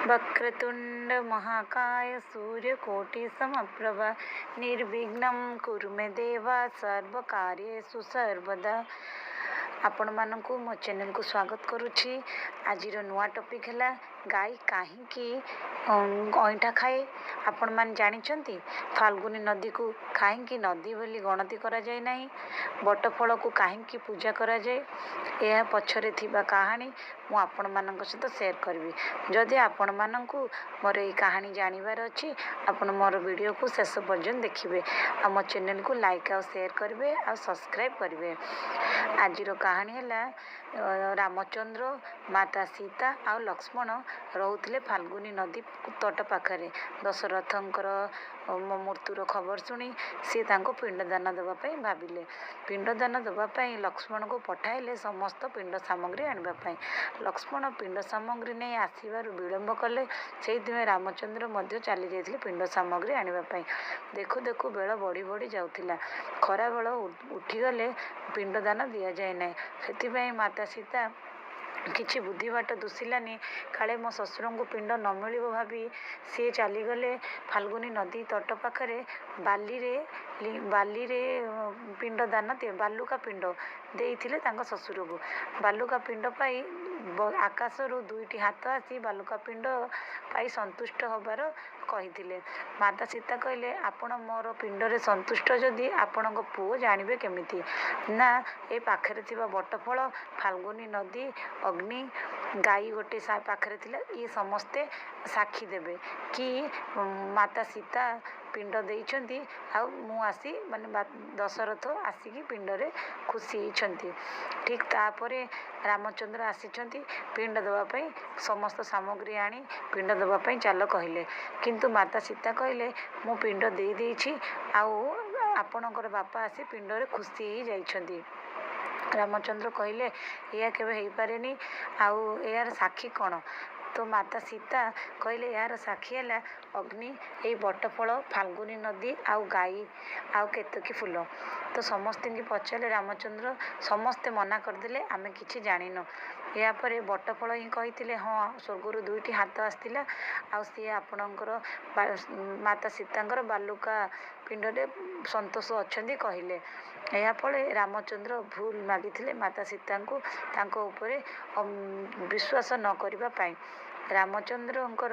वक्रतुंड महाकाय सूर्यकोटि समप्रभा निर्विघ्नं कुरु मे देवा सर्वकार्येषु सर्वदा। आपण मानक मो चैनल को स्वागत करुछि। आज नुआ टॉपिक है गाय कहीं अईठा खाए। आपण मान जानिछंती फाल्गुनी नदी को कहीं नदी बोली गणति करा जाए नहीं, बटफल को कहीं पूजा करा जाए, यह पछरे थिबा कहानी मु आपण मानक सहित शेयर करबी। जदि आपण मानकु मोर ये कहानी जानिबार अछि, आपण मोर वीडियो को शेष पर्यंत देखिबे आ मो चैनल को लाइक और शेयर करबे आ सब्सक्राइब करबे। आज कहानी है रामचंद्र, माता सीता और लक्ष्मण रोते फाल्गुनी नदी तट पाखरे। दशरथंकर मृत्युर खबर शुणी सी पिंडदान देवाई भाविले। पिंडदान देवाई लक्ष्मण को पठाइले समस्त पिंड सामग्री आने। लक्ष्मण पिंड सामग्री नहीं आसबार विलंब कले, से रामचंद्र चली जाते पिंड सामग्री आने। देखु देखु बेल बढ़ी बढ़ी जाऊला, खरा बेल उठीगले पिंडदान दि जाए ना। से माता सीता किछि बुद्धि बाट दुसिलानी, काले मो ससुर को पिंड न मिल भावी सी चलीगले फाल्गुनी नदी तट पाखरे बाली रे पिंड दान दिए। बालुका पिंड देइथिले तांको ससुर को। बालुका पिंड पाई आकाशरू दुईटी हाथ आसी बालुका पिंड पाई संतुष्ट होबार कहिथिले। माता सीता कहले, आपण मोर पिंडरे संतुष्ट जदि आपण पुओ जानिबे केमिति ना, ए पाखरे थिबा बटफल, फाल्गुनी नदी, अग्नि, गाई गोटे पाखरे थिला, ये समस्ते साक्षी देबे कि माता सीता पिंड देइछंती आ मु आसी माने दशरथ आसिकी पिंडरे खुशी होइछंती। ठीक तापरे रामचंद्र आसीछंती पिंड देवा पई, समस्त सामग्री आनी पिंड देवा पई चाल कहले। किंतु माता सीता कहले, मु पिंड देई देइछि आउ आपणकर बापा आसी पिंडरे खुशी हो जाइछंती। रामचंद्र कहले, या केबे हो पारेनी, आउ यार साक्षी कौन? तो माता सीता कहले, यार साक्षी है अग्नि, ये बटफल, फाल्गुनी नदी, आउ गाई, आउ केतकी फूल। तो समस्त की पचारे रामचंद्र, समस्ते मना करदेले, आमे किछि जानिनु। यापर बटफल ही कही, हाँ स्वर्गर दुईटी हाथ आसला आ सी आपणकर माता सीतांकर बालुका पिंडरे संतोष अच्छा कहले। याफल रामचंद्र भूल मागिथिले माता सीता को तांको उपरे विश्वास न करिबा पाई। रामचंद्रंकर